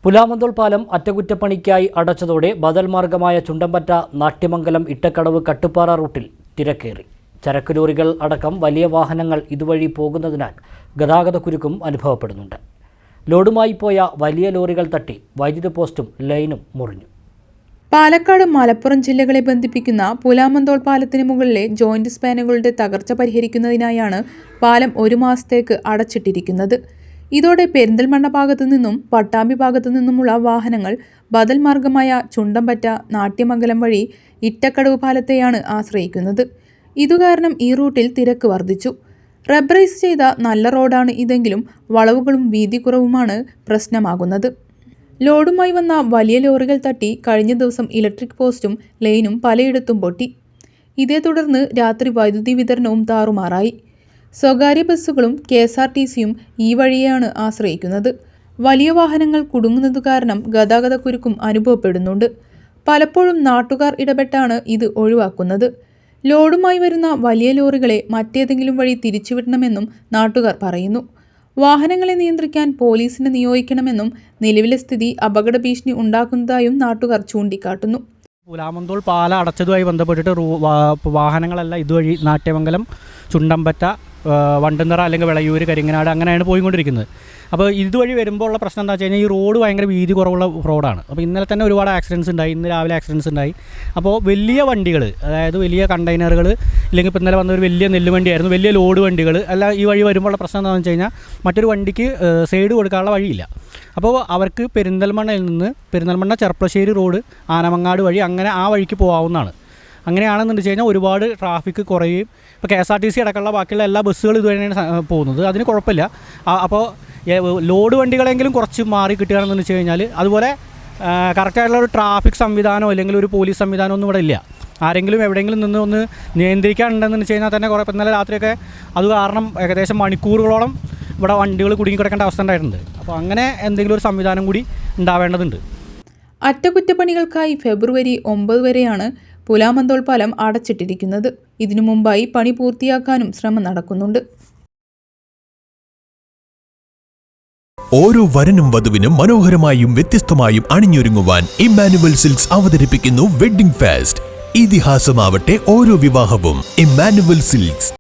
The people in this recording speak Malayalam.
പുലാമന്തോൾ പാലം അറ്റകുറ്റപ്പണിക്കായി അടച്ചതോടെ ബദൽ മാർഗമായ ചുണ്ടമ്പറ്റ നാട്യമംഗലം ഇട്ടക്കടവ് കട്ടുപ്പാറ റൂട്ടിൽ തിരക്കേറി. ചരക്ക് ലോറികൾ അടക്കം വലിയ വാഹനങ്ങൾ ഇതുവഴി പോകുന്നതിനാൽ ഗതാഗതക്കുരുക്കും അനുഭവപ്പെടുന്നുണ്ട്. ലോഡുമായി പോയ വലിയ ലോറികൾ തട്ടി വൈദ്യുത പോസ്റ്റും ലൈനും മുറിഞ്ഞു. പാലക്കാട് മലപ്പുറം ജില്ലകളെ ബന്ധിപ്പിക്കുന്ന പുലാമന്തോൾ പാലത്തിന് മുകളിലെ ജോയിന്റ് സ്പാനുകളുടെ തകർച്ച പരിഹരിക്കുന്നതിനായാണ് പാലം 1 മാസത്തേക്ക് അടച്ചിട്ടിരിക്കുന്നത്. ഇതോടെ പെരിന്തൽമണ്ണ ഭാഗത്തു നിന്നും പട്ടാമ്പി ഭാഗത്തു നിന്നുമുള്ള വാഹനങ്ങൾ ബദൽ മാർഗമായ ചുണ്ടമ്പറ്റ നാട്യമംഗലം വഴി ഇട്ടക്കടവ് പാലത്തെയാണ് ആശ്രയിക്കുന്നത്. ഇതുകാരണം ഈ റൂട്ടിൽ തിരക്ക് വർദ്ധിച്ചു. റബ്ബറൈസ് ചെയ്ത നല്ല റോഡാണ് ഇതെങ്കിലും വളവുകളും വീതി കുറവുമാണ് പ്രശ്നമാകുന്നത്. ലോഡുമായി വന്ന വലിയ ലോറികൾ തട്ടി കഴിഞ്ഞ ദിവസം ഇലക്ട്രിക് പോസ്റ്റും ലൈനും പലയിടത്തും പൊട്ടി. ഇതേ തുടർന്ന് രാത്രി വൈദ്യുതി വിതരണവും താറുമാറായി. സ്വകാര്യ ബസ്സുകളും KSRTCയും ഈ വഴിയാണ് ആശ്രയിക്കുന്നത്. വലിയ വാഹനങ്ങൾ കുടുങ്ങുന്നത് കാരണം ഗതാഗതക്കുരുക്കും അനുഭവപ്പെടുന്നുണ്ട്. പലപ്പോഴും നാട്ടുകാർ ഇടപെട്ടാണ് ഇത് ഒഴിവാക്കുന്നത്. ലോഡുമായി വരുന്ന വലിയ ലോറികളെ മറ്റേതെങ്കിലും വഴി തിരിച്ചുവിടണമെന്നും നാട്ടുകാർ പറയുന്നു. വാഹനങ്ങളെ നിയന്ത്രിക്കാൻ പോലീസിനെ നിയോഗിക്കണമെന്നും നിലവിലെ സ്ഥിതി അപകട ഭീഷണി ഉണ്ടാക്കുന്നതായും നാട്ടുകാർ ചൂണ്ടിക്കാട്ടുന്നു. പുലാമന്തോൾ പാലം അടച്ചതുമായി ബന്ധപ്പെട്ടിട്ട് വാഹനങ്ങളെല്ലാം ഇതുവഴി നാട്യമംഗലം, ചുണ്ടമ്പറ്റ, വണ്ടുന്നറ അല്ലെങ്കിൽ വിളയൂർ, കരിങ്ങനാട് അങ്ങനെയാണ് പോയിക്കൊണ്ടിരിക്കുന്നത്. അപ്പോൾ ഇതുവഴി വരുമ്പോൾ ഉള്ള പ്രശ്നം എന്താ വെച്ച് കഴിഞ്ഞാൽ ഈ റോഡ് ഭയങ്കര വീതി കുറവുള്ള റോഡാണ്. അപ്പോൾ ഇന്നലെ തന്നെ ഒരുപാട് ആക്സിഡൻസ് ഉണ്ടായി. ഇന്ന് രാവിലെ ആക്സിഡൻസ് ഉണ്ടായി. അപ്പോൾ വലിയ വണ്ടികൾ, അതായത് വലിയ കണ്ടെയ്നറുകൾ, ഇല്ലെങ്കിൽ ഇപ്പോൾ ഇന്നലെ വന്ന ഒരു വലിയ നെല്ലുവണ്ടിയായിരുന്നു, വലിയ ലോഡ് വണ്ടികൾ എല്ലാം ഈ വഴി വരുമ്പോഴുള്ള പ്രശ്നം എന്താണെന്ന് വെച്ച് കഴിഞ്ഞാൽ മറ്റൊരു വണ്ടിക്ക് സൈഡ് കൊടുക്കാനുള്ള വഴിയില്ല. അപ്പോൾ അവർക്ക് പെരിന്തൽമണ്ണയിൽ നിന്ന് പെരിന്തൽമണ്ണ ചെർപ്പളശ്ശേരി റോഡ് ആനമങ്ങാട് വഴി അങ്ങനെ ആ വഴിക്ക് പോകാവുന്നതാണ്. അങ്ങനെയാണെന്ന് വെച്ച് കഴിഞ്ഞാൽ ഒരുപാട് ട്രാഫിക് കുറയും. ഇപ്പോൾ KSRTC അടക്കമുള്ള ബാക്കിയുള്ള എല്ലാ ബസ്സുകളും ഇതുവരെയാണ് പോകുന്നത്. അതിന് കുഴപ്പമില്ല. അപ്പോൾ ലോഡ് വണ്ടികളെങ്കിലും കുറച്ച് മാറി കിട്ടുകയാണെന്ന് വെച്ച് കഴിഞ്ഞാൽ, അതുപോലെ കറക്റ്റായിട്ടുള്ള ഒരു ട്രാഫിക് സംവിധാനമോ അല്ലെങ്കിൽ ഒരു പോലീസ് സംവിധാനം ഒന്നും ഇവിടെ ഇല്ല. ആരെങ്കിലും എവിടെയെങ്കിലും നിന്ന് ഒന്ന് നിയന്ത്രിക്കാനുണ്ടെന്ന് വെച്ച് കഴിഞ്ഞാൽ തന്നെ കുറേ ഇന്നലെ രാത്രിയൊക്കെ അത് കാരണം ഏകദേശം മണിക്കൂറുകളോളം ഇവിടെ വണ്ടികൾ കുടുങ്ങിക്കിടക്കേണ്ട അവസ്ഥ ഉണ്ടായിട്ടുണ്ട്. അപ്പോൾ അങ്ങനെ എന്തെങ്കിലും ഒരു സംവിധാനം കൂടി ഉണ്ടാവേണ്ടതുണ്ട്. അറ്റകുറ്റപ്പണികൾക്കായി ഫെബ്രുവരി 9 വരെയാണ് പുലാമന്തോൾ പാലം അടച്ചിട്ടിരിക്കുന്നത്. ഇതിനു മുമ്പായി പണി പൂർത്തിയാക്കാനും ശ്രമം നടക്കുന്നുണ്ട്. ഓരോ വരനും വധുവിനും മനോഹരമായും വ്യത്യസ്തമായും അണിഞ്ഞൊരുങ്ങുവാൻ ഇമ്മാനുവൽ സിൽക്സ് അവതരിപ്പിക്കുന്നു വെഡ്ഡിംഗ് ഫെസ്റ്റ്. ഇതിഹാസമാവട്ടെ ഓരോ വിവാഹവും ഇമ്മാനുവൽ സിൽക്സ്.